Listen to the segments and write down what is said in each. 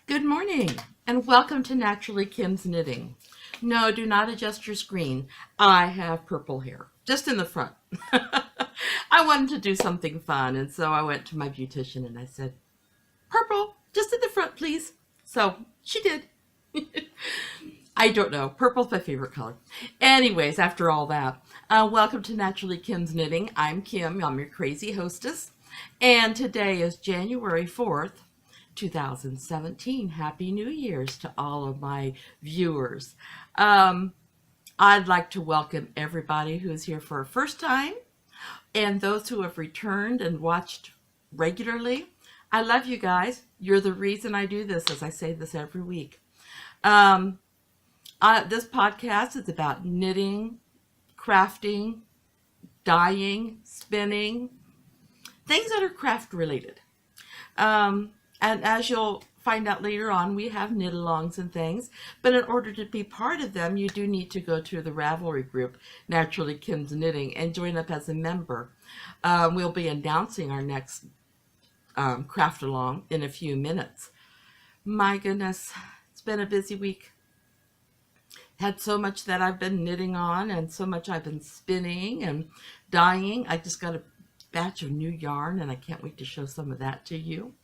Good morning and welcome to Naturally Kim's Knitting. No, do not adjust your screen. I have purple hair, just in the front. I wanted to do something fun, and so I went to my beautician and I said, purple, just in the front, please. So she did. I don't know. Purple's my favorite color. Anyways, after all that, welcome to Naturally Kim's Knitting. I'm Kim. I'm your crazy hostess. And today is January 4th, 2017. Happy New Year's to all of my viewers. I'd like to welcome everybody who is here for a first time and those who have returned and watched regularly. I love you guys. You're the reason I do this, as I say this every week. This podcast is about knitting, crafting, dyeing, spinning, things that are craft related. And as you'll find out later on, we have knit-alongs and things. But in order to be part of them, you do need to go to the Ravelry group, Naturally Kim's Knitting, and join up as a member. We'll be announcing our next craft-along in a few minutes. My goodness, it's been a busy week. Had so much that I've been knitting on and so much I've been spinning and dyeing. I just got a batch of new yarn and I can't wait to show some of that to you.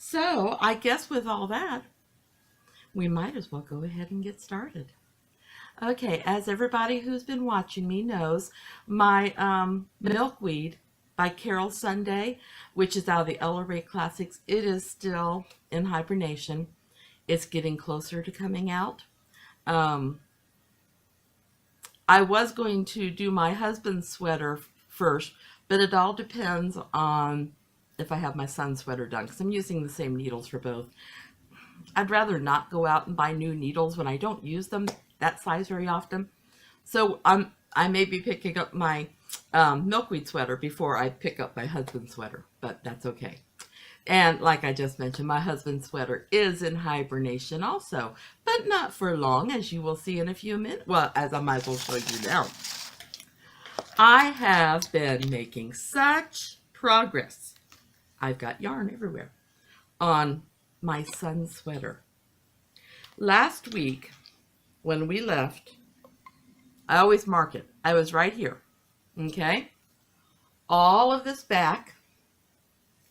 So I guess with all that, we might as well go ahead and get started. Okay, as everybody who's been watching me knows, my Milkweed by Carol Sunday, which is out of the Ella Rae Classics, it is still in hibernation. It's getting closer to coming out. I was going to do my husband's sweater first, but it all depends on if I have my son's sweater done, because I'm using the same needles for both. I'd rather not go out and buy new needles when I don't use them that size very often. So I may be picking up my Milkweed sweater before I pick up my husband's sweater, but that's okay. And like I just mentioned, my husband's sweater is in hibernation also, but not for long, as you will see in a few minutes. Well, as I might as well show you now. I have been making such progress. I've got yarn everywhere on my son's sweater. Last week, when we left, I always mark it. I was right here, okay? All of this back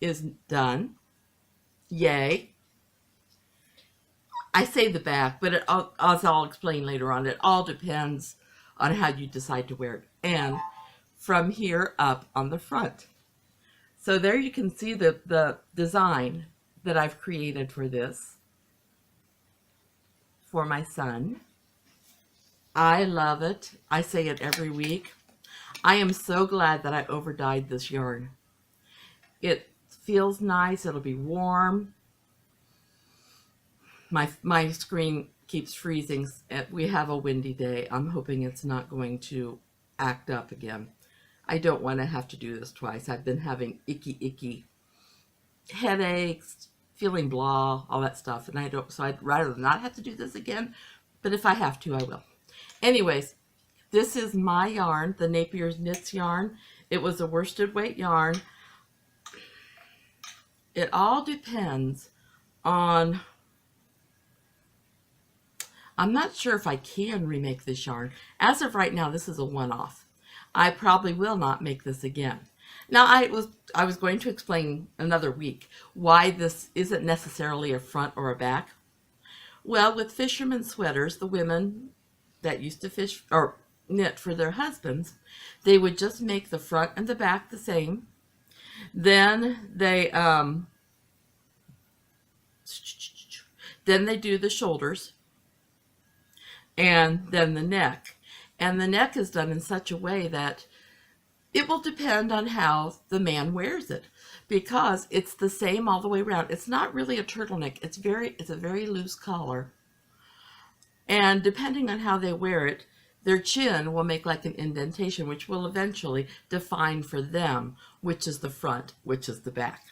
is done. Yay. I say the back, but as I'll explain later on, it all depends on how you decide to wear it. And from here up on the front. So there you can see the design that I've created for this, for my son. I love it. I say it every week. I am so glad that I over-dyed this yarn. It feels nice. It'll be warm. My screen keeps freezing. We have a windy day. I'm hoping it's not going to act up again. I don't want to have to do this twice. I've been having icky headaches, feeling blah, all that stuff, and so I'd rather not have to do this again, but if I have to, I will. Anyways, this is my yarn, the NapiersKnits yarn. It was a worsted weight yarn. It all depends on, I'm not sure if I can remake this yarn. As of right now, this is a one-off. I probably will not make this again. Now, I was going to explain another week why this isn't necessarily a front or a back. Well, with fishermen sweaters, the women that used to fish or knit for their husbands, they would just make the front and the back the same. Then they do the shoulders and then the neck. And the neck is done in such a way that it will depend on how the man wears it, because it's the same all the way around. It's not really a turtleneck. It's a very loose collar. And depending on how they wear it, their chin will make like an indentation, which will eventually define for them which is the front, which is the back.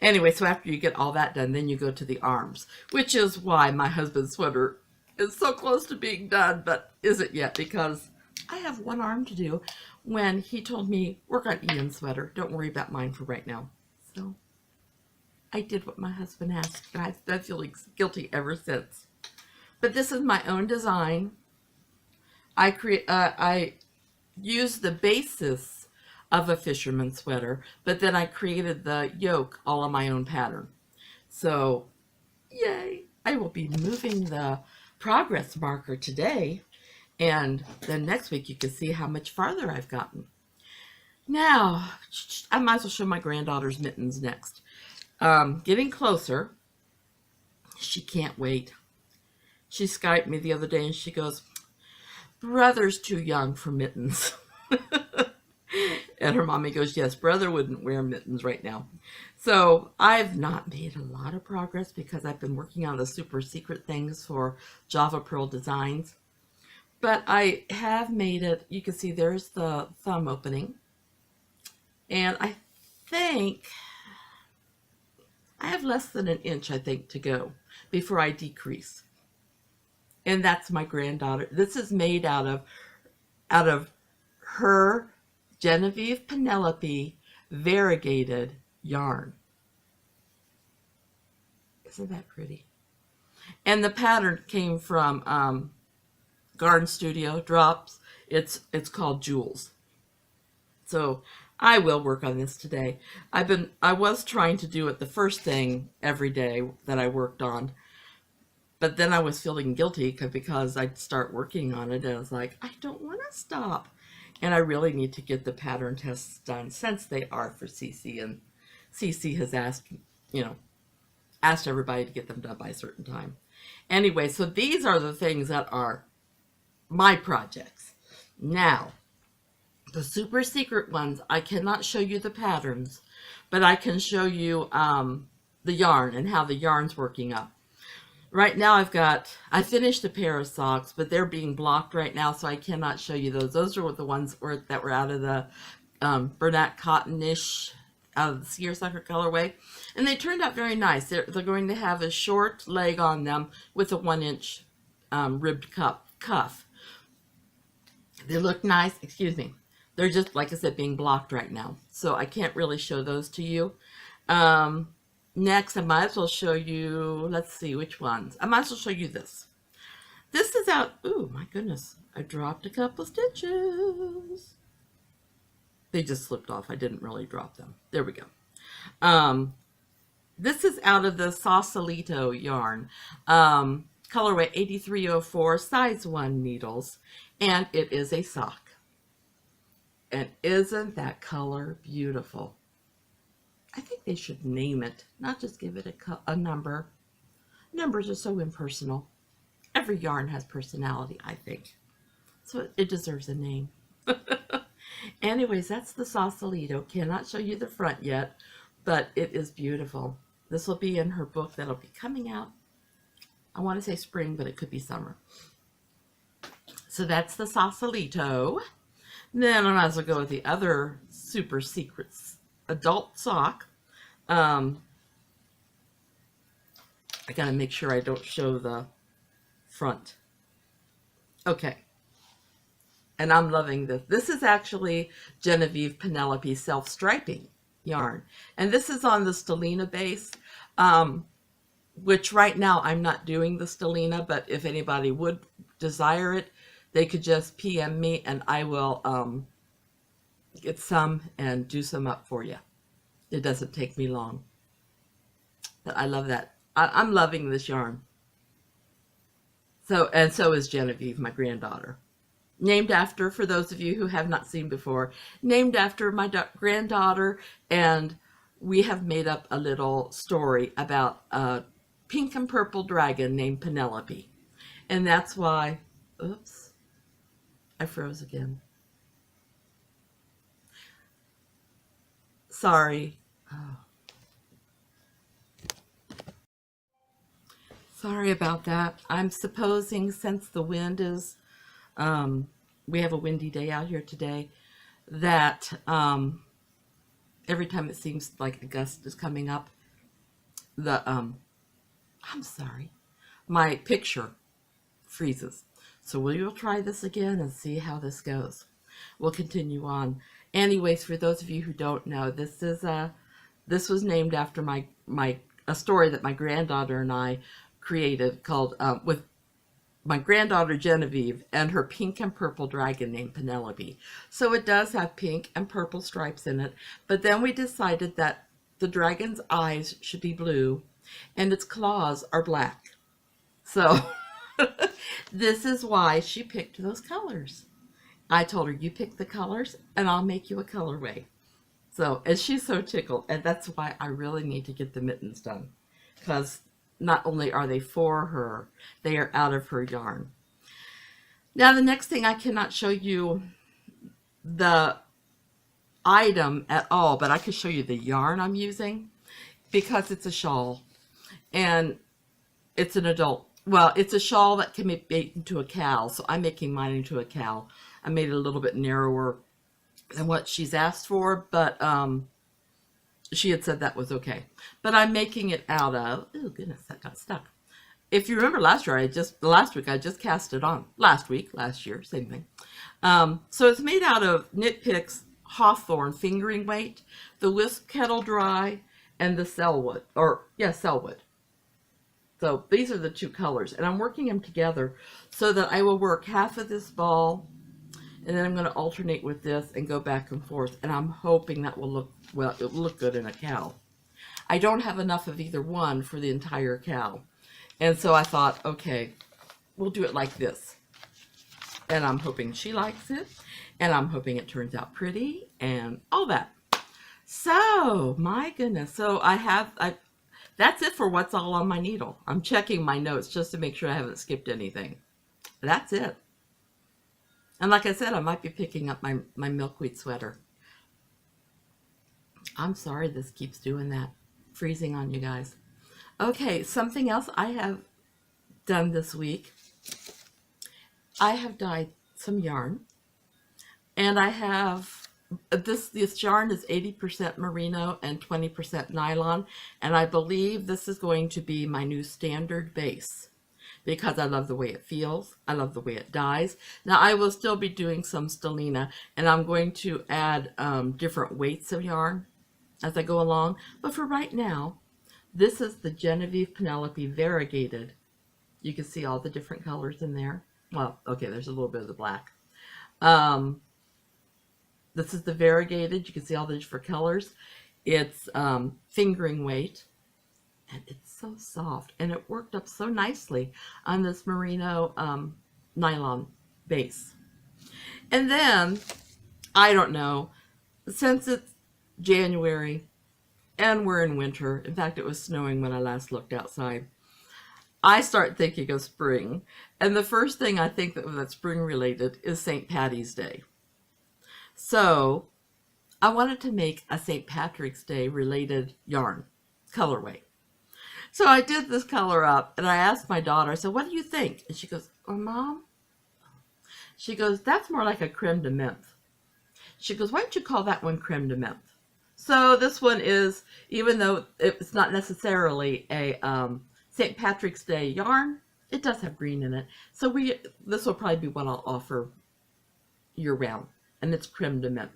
Anyway, so after you get all that done, then you go to the arms, which is why my husband's sweater is so close to being done, but isn't yet, because I have one arm to do when he told me, work on Ian's sweater. Don't worry about mine for right now. So I did what my husband asked, and I've been feeling guilty ever since. But this is my own design. I used the basis of a fisherman's sweater, but then I created the yoke all on my own pattern. So, yay! I will be moving the progress marker today, and then next week you can see how much farther I've gotten. Now, I might as well show my granddaughter's mittens next. Getting closer. She can't wait. She Skyped me the other day and she goes, brother's too young for mittens. And her mommy goes, yes, brother wouldn't wear mittens right now. So I've not made a lot of progress because I've been working on the super secret things for Java Pearl Designs. But I have made it. You can see there's the thumb opening. And I think I have less than an inch, I think, to go before I decrease. And that's my granddaughter. This is made out of her Genevieve Penelope variegated yarn. Isn't that pretty? And the pattern came from Garden Studio Drops. It's called Jules. So I will work on this today. I was trying to do it the first thing every day that I worked on, but then I was feeling guilty because I'd start working on it and I was like, I don't want to stop. And I really need to get the pattern tests done since they are for CC, and CC has asked everybody to get them done by a certain time. Anyway, so these are the things that are my projects. Now, the super secret ones, I cannot show you the patterns, but I can show you the yarn and how the yarn's working up. Right now I finished a pair of socks, but they're being blocked right now, so I cannot show you those. Those are the ones that were out of the Bernat Cottonish, out of the seersucker colorway. And they turned out very nice. They're going to have a short leg on them with a 1-inch ribbed cuff. They look nice, excuse me. They're just, like I said, being blocked right now. So I can't really show those to you. Next, I might as well show you, let's see, which ones. I might as well show you this. This is out, ooh, my goodness. I dropped a couple stitches. They just slipped off. I didn't really drop them. There we go. This is out of the Sausalito yarn. Colorway 8304, size 1 needles. And it is a sock. And isn't that color beautiful? I think they should name it, not just give it a number. Numbers are so impersonal. Every yarn has personality, I think. So it deserves a name. Anyways, that's the Sausalito. Cannot show you the front yet, but it is beautiful. This will be in her book that'll be coming out. I want to say spring, but it could be summer. So that's the Sausalito. Then I might as well go with the other super secrets adult sock. I gotta make sure I don't show the front. Okay. And I'm loving this. This is actually Genevieve Penelope self-striping yarn. And this is on the Stellina base, which right now I'm not doing the Stellina, but if anybody would desire it, they could just PM me and I will get some and do some up for you. It doesn't take me long. But I love that. I'm loving this yarn. So is Genevieve, my granddaughter. Named after, for those of you who have not seen before, named after my granddaughter, and we have made up a little story about a pink and purple dragon named Penelope. And that's why, oops, I froze again. Sorry. Oh. Sorry about that. I'm supposing since the wind is, we have a windy day out here today, that every time it seems like a gust is coming up, I'm sorry, my picture freezes. So we will try this again and see how this goes. We'll continue on. Anyways, for those of you who don't know, this is This was named after a story that my granddaughter and I created called with my granddaughter Genevieve and her pink and purple dragon named Penelope. So it does have pink and purple stripes in it, but then we decided that the dragon's eyes should be blue and its claws are black. So this is why she picked those colors. I told her, you pick the colors and I'll make you a colorway. So, and she's so tickled, and that's why I really need to get the mittens done, because not only are they for her, they are out of her yarn. Now, the next thing, I cannot show you the item at all, but I can show you the yarn I'm using, because it's a shawl, and it's an adult. Well, it's a shawl that can be made into a cowl, so I'm making mine into a cowl. I made it a little bit narrower than what she's asked for, but she had said that was okay. But I'm making it out of, oh goodness, that got stuck. If you remember last week I just cast it on. Last year, same thing. So it's made out of KnitPicks Hawthorne fingering weight, the Wisp Kettle Dry, and the Sellwood, Sellwood. So these are the two colors, and I'm working them together so that I will work half of this ball, and then I'm going to alternate with this and go back and forth. And I'm hoping that will look, well, it will look good in a cowl. I don't have enough of either one for the entire cowl. And so I thought, okay, we'll do it like this. And I'm hoping she likes it. And I'm hoping it turns out pretty and all that. So, my goodness. So that's it for what's all on my needle. I'm checking my notes just to make sure I haven't skipped anything. That's it. And like I said, I might be picking up my milkweed sweater. I'm sorry this keeps doing that. Freezing on you guys. Okay, something else I have done this week. I have dyed some yarn. And I have, this yarn is 80% merino and 20% nylon. And I believe this is going to be my new standard base, because I love the way it feels. I love the way it dyes. Now, I will still be doing some stellina, and I'm going to add different weights of yarn as I go along. But for right now, this is the Genevieve Penelope variegated. You can see all the different colors in there. Well, okay, there's a little bit of the black. This is the variegated. You can see all the different colors. It's fingering weight. And it's so soft, and it worked up so nicely on this merino nylon base. And then, I don't know, since it's January and we're in winter, in fact it was snowing when I last looked outside, I start thinking of spring. And the first thing I think that's spring related is St. Patty's Day. So I wanted to make a St. Patrick's Day related yarn colorway. So I did this color up, and I asked my daughter, I said, what do you think? And she goes, oh, Mom? She goes, that's more like a creme de menthe. She goes, why don't you call that one creme de menthe? So this one is, even though it's not necessarily a St. Patrick's Day yarn, it does have green in it. So this will probably be what I'll offer year round, and it's creme de menthe.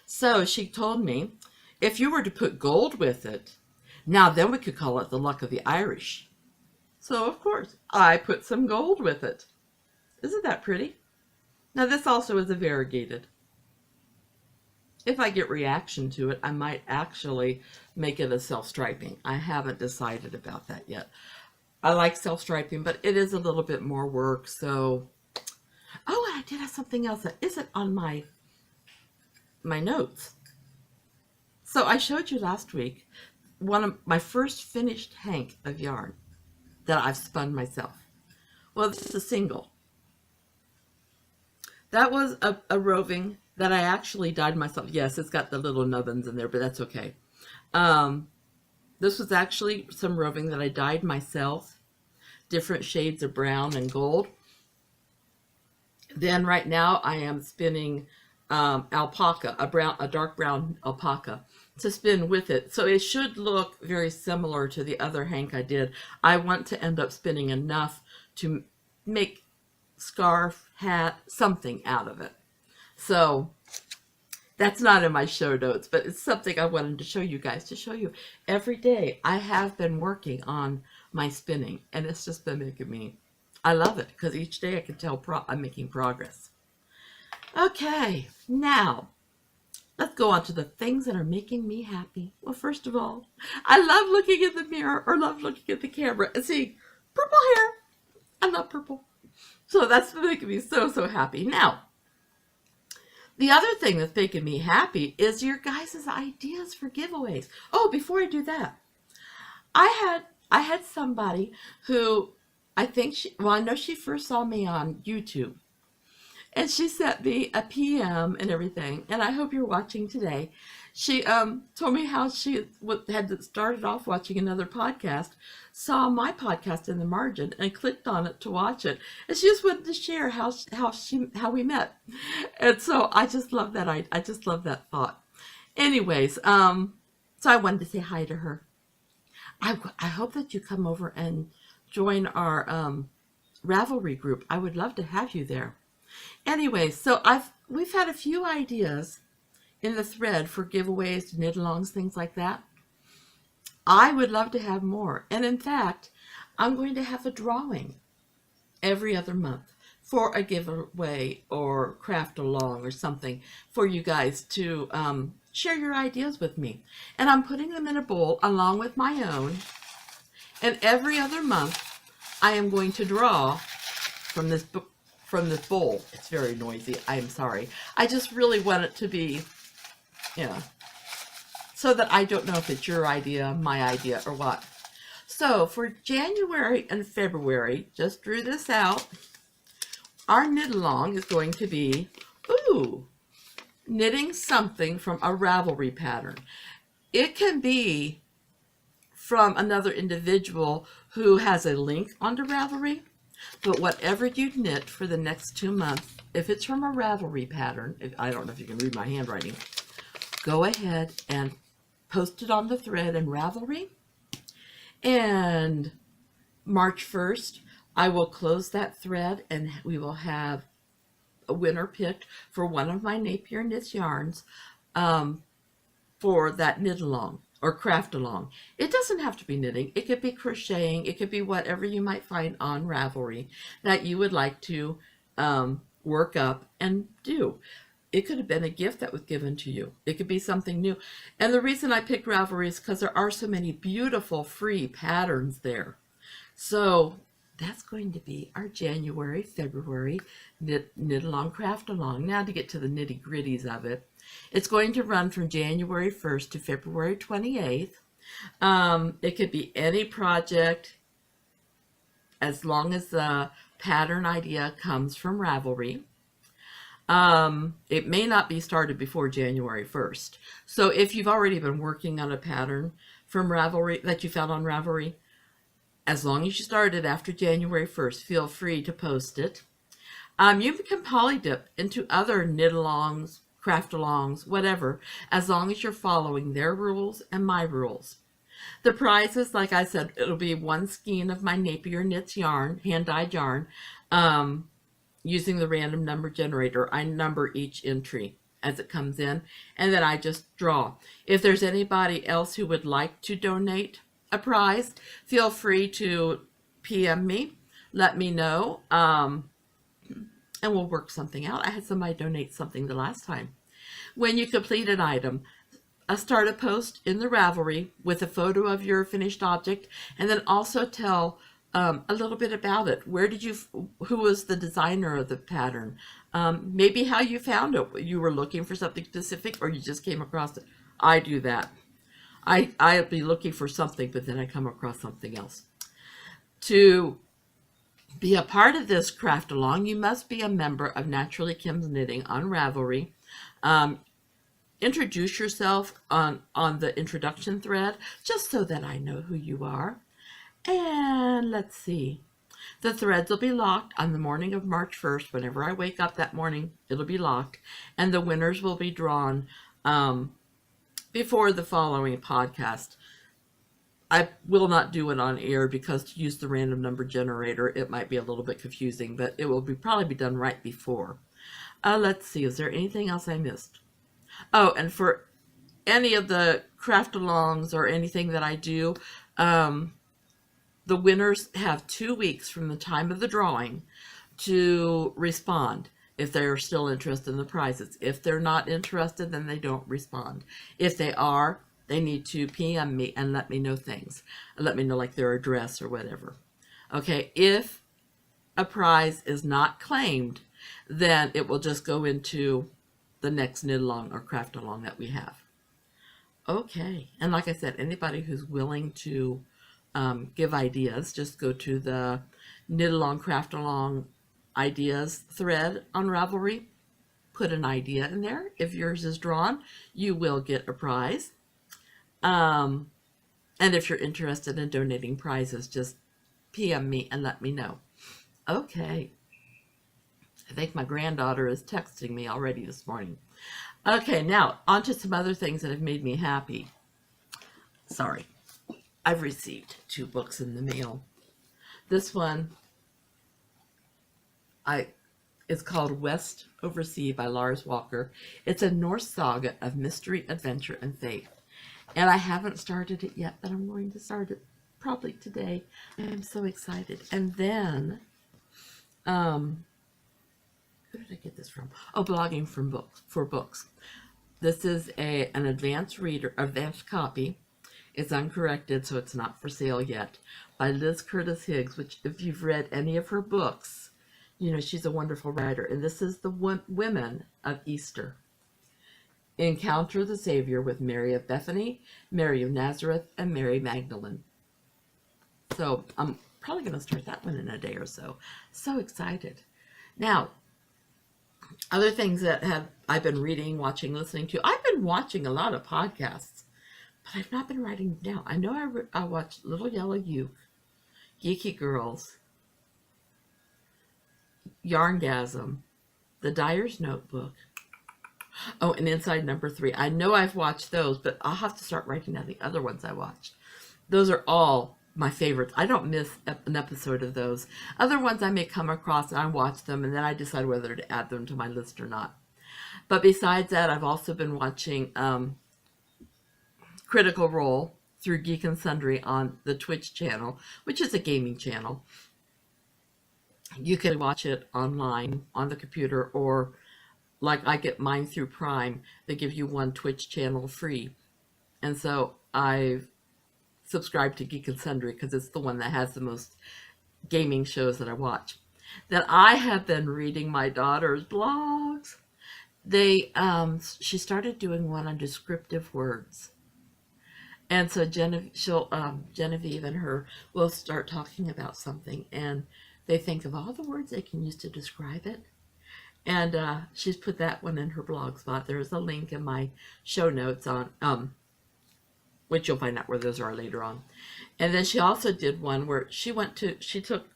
So she told me, if you were to put gold with it, now then we could call it the luck of the Irish. So of course, I put some gold with it. Isn't that pretty? Now this also is a variegated. If I get reaction to it, I might actually make it a self-striping. I haven't decided about that yet. I like self-striping, but it is a little bit more work, so... Oh, and I did have something else that isn't on my notes. So I showed you last week one of my first finished hank of yarn that I've spun myself. Well, this is a single. That was a roving that I actually dyed myself. Yes, it's got the little nubbins in there, but that's okay. This was actually some roving that I dyed myself, different shades of brown and gold. Then right now I am spinning alpaca, a dark brown alpaca, to spin with it. So it should look very similar to the other hank I did. I want to end up spinning enough to make scarf, hat, something out of it. So, That's not in my show notes, but it's something I wanted to show you guys, to show you every day I have been working on my spinning, and it's just been making me, I love it, because each day I can tell I'm making progress. Okay, now let's go on to the things that are making me happy. Well, first of all, I love looking in the mirror or love looking at the camera and seeing purple hair. I love purple. So that's making me so, so happy. Now, the other thing that's making me happy is your guys' ideas for giveaways. Oh, before I do that, I had somebody who I know she first saw me on YouTube. And she sent me a PM and everything, and I hope you're watching today. She told me how she had started off watching another podcast, saw my podcast in the margin, and clicked on it to watch it. And she just wanted to share how we met. And so I just love that. I just love that thought. Anyways, so I wanted to say hi to her. I hope that you come over and join our Ravelry group. I would love to have you there. Anyway, so we've had a few ideas in the thread for giveaways, knit-alongs, things like that. I would love to have more. And in fact, I'm going to have a drawing every other month for a giveaway or craft along or something for you guys to share your ideas with me. And I'm putting them in a bowl along with my own. And every other month, I am going to draw from this bowl. It's very noisy. I'm sorry. I just really want it to be, so that I don't know if it's your idea, my idea, or what. So for January and February, just drew this out. Our knit along is going to be, knitting something from a Ravelry pattern. It can be from another individual who has a link onto Ravelry. But whatever you knit for the next 2 months, if it's from a Ravelry pattern, I don't know if you can read my handwriting, go ahead and post it on the thread in Ravelry. And March 1st, I will close that thread and we will have a winner picked for one of my NapiersKnits yarns for that knit along or craft along. It doesn't have to be knitting. It could be crocheting. It could be whatever you might find on Ravelry that you would like to work up and do. It could have been a gift that was given to you. It could be something new. And the reason I picked Ravelry is because there are so many beautiful free patterns there. So that's going to be our January, February knit along, craft along. Now to get to the nitty gritties of it. It's going to run from January 1st to February 28th. It could be any project as long as the pattern idea comes from Ravelry. It may not be started before January 1st. So if you've already been working on a pattern from Ravelry that you found on Ravelry, as long as you started after January 1st, feel free to post it. You can polydip into other knit-alongs, craft-alongs, whatever, as long as you're following their rules and my rules. The prizes, like I said, it'll be one skein of my NapiersKnits yarn, hand-dyed yarn, using the random number generator. I number each entry as it comes in, and then I just draw. If there's anybody else who would like to donate a prize, feel free to PM me, let me know, and we'll work something out. I had somebody donate something the last time. When you complete an item, start a post in the Ravelry with a photo of your finished object, and then also tell a little bit about it. Who was the designer of the pattern? Maybe how you found it. You were looking for something specific, or you just came across it. I do that. I'll be looking for something, but then I come across something else. To be a part of this craft along, you must be a member of Naturally Kim's Knitting on Ravelry. Introduce yourself on the introduction thread, just so that I know who you are. And let's see. The threads will be locked on the morning of March 1st. Whenever I wake up that morning, it'll be locked. And the winners will be drawn before the following podcast. I will not do it on air because to use the random number generator, it might be a little bit confusing, but it will probably be done right before. Let's see, is there anything else I missed? Oh, and for any of the craft alongs or anything that I do, um, the winners have 2 weeks from the time of the drawing to respond if they're still interested in the prizes. If they're not interested, then they don't respond. If they are, they need to PM me and let me know things. Let me know like their address or whatever. Okay, if a prize is not claimed, then it will just go into the next knit along or craft along that we have. Okay, and like I said, anybody who's willing to give ideas, just go to the knit along, craft along ideas thread on Ravelry. Put an idea in there. If yours is drawn, you will get a prize. And if you're interested in donating prizes, just PM me and let me know. Okay. I think my granddaughter is texting me already this morning. Okay, now on to some other things that have made me happy. Sorry. I've received 2 books in the mail. This one is called West Oversea by Lars Walker. It's a Norse saga of mystery, adventure, and faith. And I haven't started it yet, but I'm going to start it probably today. I am so excited. And then, who did I get this from? Oh, Blogging for Books. This is an advanced copy. It's uncorrected, so it's not for sale yet, by Liz Curtis Higgs, which if you've read any of her books, you know she's a wonderful writer. And this is the women of Easter. Encounter the Savior with Mary of Bethany, Mary of Nazareth, and Mary Magdalene. So I'm probably going to start that one in a day or so. So excited. Now, other things that I've been reading, watching, listening to. I've been watching a lot of podcasts, but I've not been writing down. I know I watched Little Yellow Uke, Geeky Girls, Yarngasm, The Dyer's Notebook. Oh, and Inside Number 3. I know I've watched those, but I'll have to start writing down the other ones I watched. Those are all my favorites. I don't miss an episode of those. Other ones I may come across and I watch them, and then I decide whether to add them to my list or not. But besides that, I've also been watching Critical Role through Geek and Sundry on the Twitch channel, which is a gaming channel. You can watch it online on the computer, or like I get mine through Prime, they give you one Twitch channel free. And so I've subscribed to Geek and Sundry because it's the one that has the most gaming shows that I watch. Then I have been reading my daughter's blogs. She started doing one on descriptive words. And so Genevieve and her will start talking about something, and they think of all the words they can use to describe it. And she's put that one in her blog spot. There's a link in my show notes on, which you'll find out where those are later on. And then she also did one where she took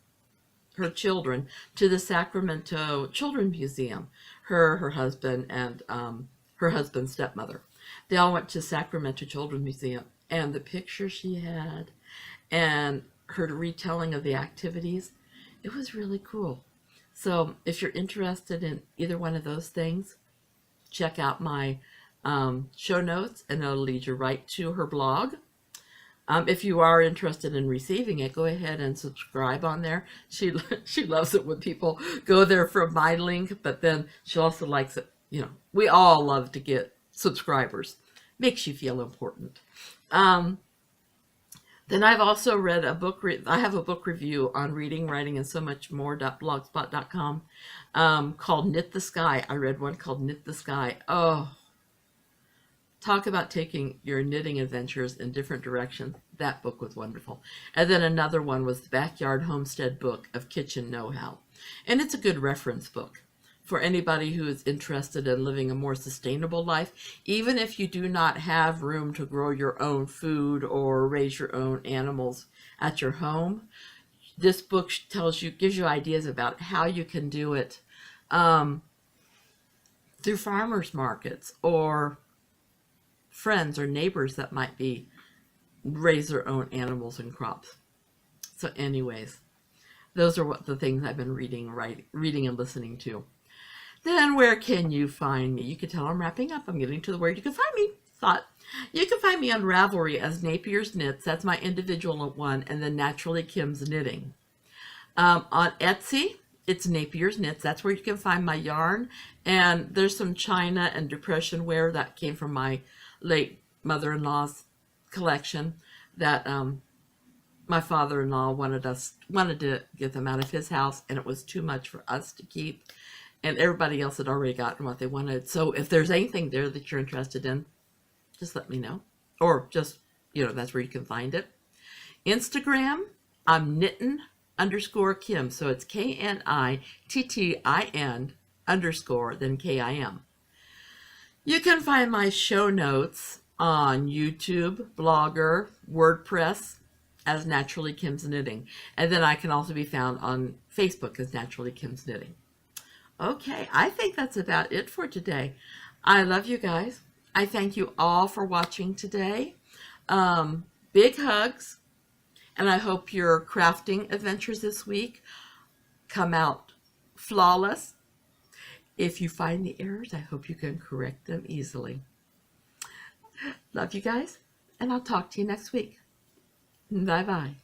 her children to the Sacramento Children's Museum. Her husband, and her husband's stepmother. They all went to Sacramento Children's Museum, and the picture she had and her retelling of the activities, it was really cool. So if you're interested in either one of those things, check out my show notes, and it'll lead you right to her blog. If you are interested in receiving it, go ahead and subscribe on there. She loves it when people go there from my link, but then she also likes it. You know, we all love to get subscribers. Makes you feel important. Then I've also read a book. I have a book review on Reading, Writing, and So Much More.blogspot.com called Knit the Sky. I read one called Knit the Sky. Oh, talk about taking your knitting adventures in different directions. That book was wonderful. And then another one was the Backyard Homestead Book of Kitchen Know-How. And it's a good reference book for anybody who is interested in living a more sustainable life. Even if you do not have room to grow your own food or raise your own animals at your home, this book gives you ideas about how you can do it through farmers markets or friends or neighbors that might raise their own animals and crops. So anyways, those are the things I've been reading and listening to. then where can you find me? You can tell I'm wrapping up. I'm getting to the word you can find me. Thought. You can find me on Ravelry as Napier's Knits. That's my individual one. And then Naturally Kim's Knitting. On Etsy, it's Napier's Knits. That's where you can find my yarn. And there's some China and depression wear that came from my late mother-in-law's collection that my father-in-law wanted to get them out of his house, and it was too much for us to keep. And everybody else had already gotten what they wanted. So if there's anything there that you're interested in, just let me know. Or just, that's where you can find it. Instagram, I'm knittin_Kim. So it's KNITTIN_ then KIM. You can find my show notes on YouTube, Blogger, WordPress as Naturally Kim's Knitting. And then I can also be found on Facebook as Naturally Kim's Knitting. Okay, I think that's about it for today. I love you guys. I thank you all for watching today. Big hugs. And I hope your crafting adventures this week come out flawless. If you find the errors, I hope you can correct them easily. Love you guys, and I'll talk to you next week. Bye-bye.